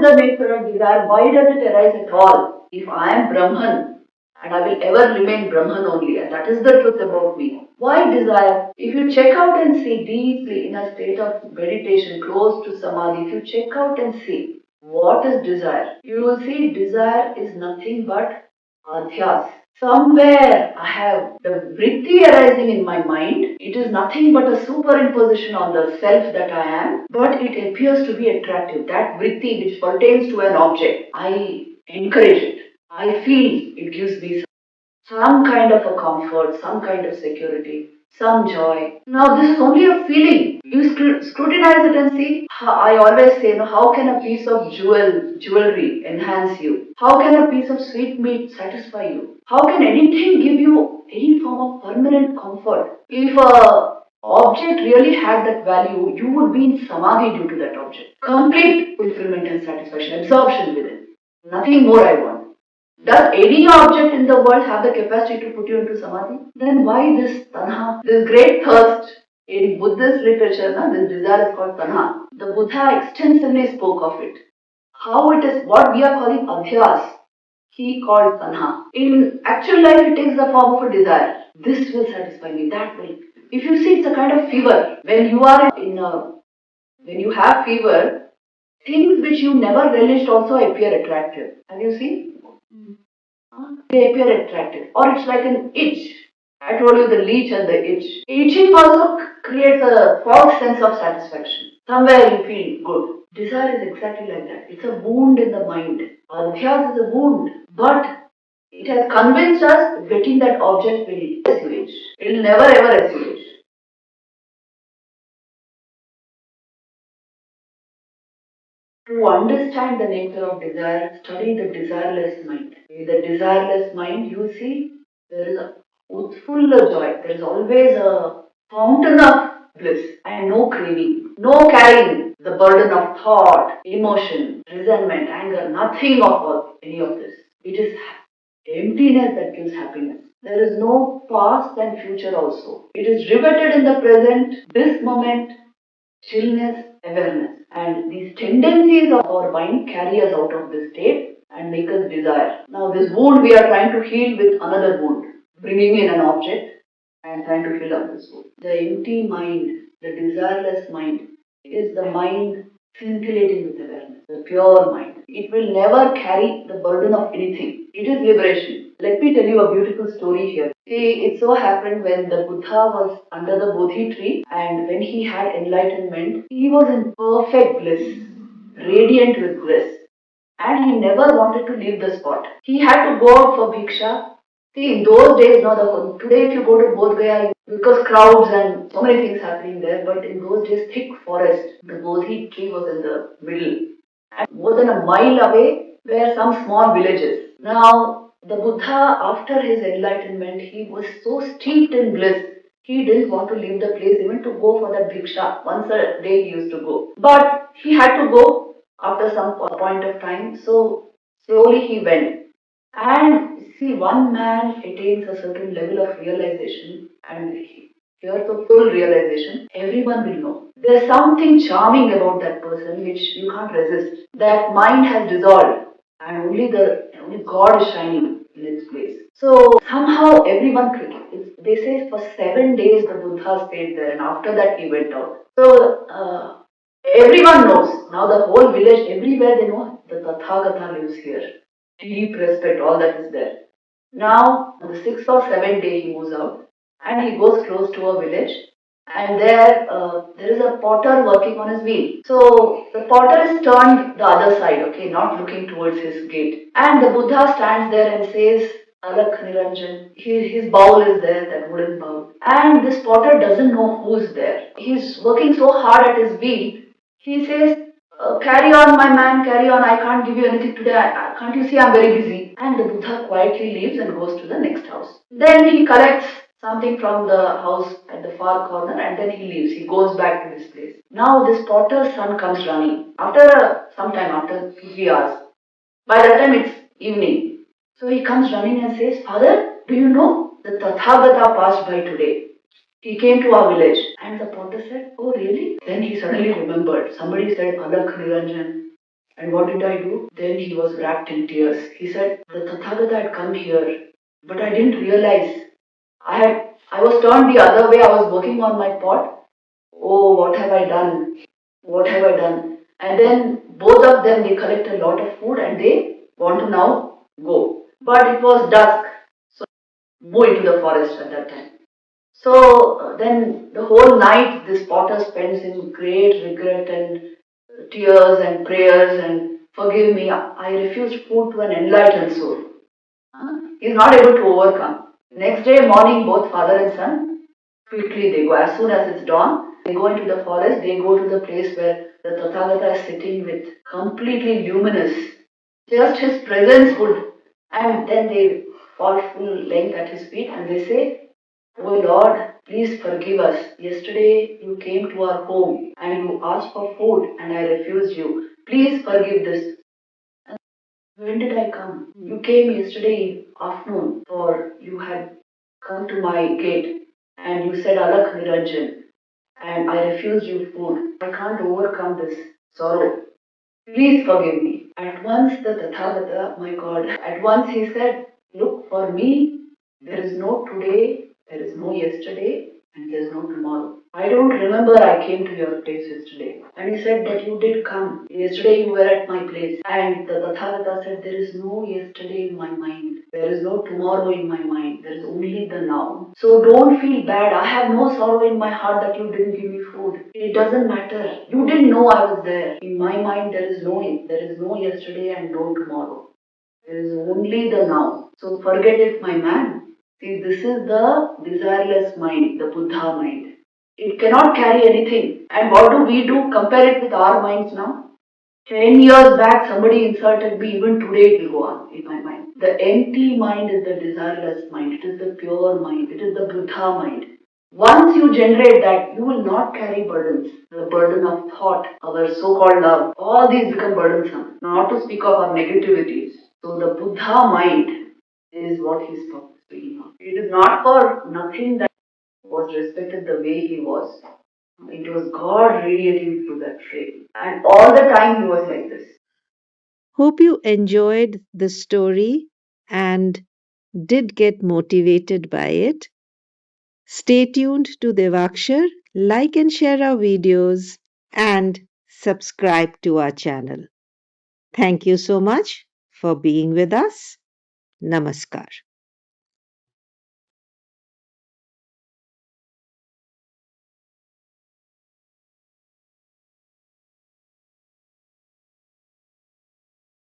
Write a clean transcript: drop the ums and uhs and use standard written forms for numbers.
the nature of desire? Why does it arise at all? If I am Brahman, and I will ever remain Brahman only, and that is the truth about me. Why desire? If you check out and see deeply in a state of meditation close to samadhi, if you check out and see what is desire, you will see desire is nothing but adhyas. Somewhere I have the vritti arising in my mind. It is nothing but a superimposition on the self that I am, but it appears to be attractive. That vritti which pertains to an object, I encourage it. I feel it gives me some kind of a comfort, some kind of security, some joy. Now, this is only a feeling. You scrutinize it and see. I always say, how can a piece of jewelry enhance you? How can a piece of sweet meat satisfy you? How can anything give you any form of permanent comfort? If a object really had that value, you would be in samadhi due to that object. Complete fulfillment and satisfaction, absorption within. Nothing more I want. Does any object in the world have the capacity to put you into samadhi? Then why this tanha, this great thirst? In Buddhist literature, this desire is called tanha. The Buddha extensively spoke of it. How it is, what we are calling adhyas, he called tanha. In actual life, it takes the form of a desire. This will satisfy me, that will. If you see, it's a kind of fever. When you have fever, things which you never relished also appear attractive. Have you seen? They appear attractive. Or it's like an itch. I told you the leech and the itch. Itching also creates a false sense of satisfaction. Somewhere you feel good. Desire is exactly like that. It's a wound in the mind. Adhyas is a wound. But it has convinced us getting that object will assuage. It will never ever assuage. To understand the nature of desire, study the desireless mind. In the desireless mind, you see there is a full of joy. There is always a fountain of bliss and no craving, no carrying the burden of thought, emotion, resentment, anger, nothing of any of this. It is emptiness that gives happiness. There is no past and future also. It is riveted in the present, this moment, stillness, awareness. And these tendencies of our mind carry us out of this state and make us desire. Now this wound we are trying to heal with another wound, bringing in an object and trying to fill up this wound. The empty mind, the desireless mind, is the mind scintillating with awareness, the pure mind. It will never carry the burden of anything. It is liberation. Let me tell you a beautiful story here. See, it so happened when the Buddha was under the Bodhi tree and when he had enlightenment, he was in perfect bliss, radiant with bliss. And he never wanted to leave the spot. He had to go out for bhiksha. See, in those days, today if you go to Bodh Gaya, because crowds and so many things happening there, but in those days, thick forest, the Bodhi tree was in the middle. And more than a mile away were some small villages. Now, the Buddha, after his enlightenment, he was so steeped in bliss, he didn't want to leave the place even to go for that bhiksha. Once a day he used to go. But he had to go after some point of time, so slowly he went. And see, one man attains a certain level of realization, and here the full realization, everyone will know. There's something charming about that person which you can't resist. That mind has dissolved, and only God is shining in its place. So somehow everyone, they say for 7 days the Buddha stayed there, and after that he went out. So everyone knows. Now the whole village, everywhere they know the Tathagata lives here. Deep respect, all that is there. Now, on the 6th or 7th day, he moves out and he goes close to a village. And there is a potter working on his wheel. So the potter is turned the other side, okay, not looking towards his gate. And the Buddha stands there and says, Alak Niranjan. His bowl is there, that wooden bowl. And this potter doesn't know who's there. He's working so hard at his wheel. He says, carry on, my man, carry on. I can't give you anything today. Can't you see I'm very busy? And the Buddha quietly leaves and goes to the next house. Then he collects something from the house at the far corner and then he leaves. He goes back to his place. Now this potter's son comes running. After some time, after 2-3 hours. By that time it's evening. So he comes running and says, Father, do you know the Tathagata passed by today? He came to our village. And the potter said, oh really? Then he suddenly remembered. Somebody said, Alak Niranjan. And what did I do? Then he was wrapped in tears. He said, the Tathagata had come here, but I didn't realize. I was turned the other way. I was working on my pot. Oh, what have I done? What have I done? And then both of them, they collect a lot of food and they want to now go. But it was dusk, so move into the forest at that time. So then the whole night this potter spends in great regret and tears and prayers and forgive me, I refused food to an enlightened soul. He is not able to overcome. Next day morning, both father and son, quickly they go. As soon as it's dawn, they go into the forest, they go to the place where the Tathagata is sitting with completely luminous. Just his presence would, and then they fall full length at his feet and they say, oh Lord, please forgive us. Yesterday you came to our home and you asked for food and I refused you. Please forgive this. When did I come? You came yesterday afternoon, or you had come to my gate and you said Alak Niranjan and I refused you food. I can't overcome this sorrow. Please forgive me. At once the Tathagata, my God, at once he said, look, for me, there is no today, there is no yesterday, and there is no tomorrow. I don't remember I came to your place yesterday. And he said, but you did come. Yesterday you were at my place. And the Tathagata said, there is no yesterday in my mind. There is no tomorrow in my mind. There is only the now. So don't feel bad. I have no sorrow in my heart that you didn't give me food. It doesn't matter. You didn't know I was there. In my mind, there is no yesterday and no tomorrow. There is only the now. So forget it, my man. See, this is the desireless mind, the Buddha mind. It cannot carry anything. And what do we do? Compare it with our minds now. 10 years back, somebody insulted me, even today it will go on in my mind. The empty mind is the desireless mind, it is the pure mind, it is the Buddha mind. Once you generate that, you will not carry burdens. The burden of thought, our so called love, all these become burdensome, not to speak of our negativities. So, the Buddha mind is what he's speaking of. It is not for nothing that was respected the way he was. It was God radiating through that frame. And all the time he was like this. Hope you enjoyed the story and did get motivated by it. Stay tuned to Devakshar, like and share our videos, and subscribe to our channel. Thank you so much for being with us. Namaskar.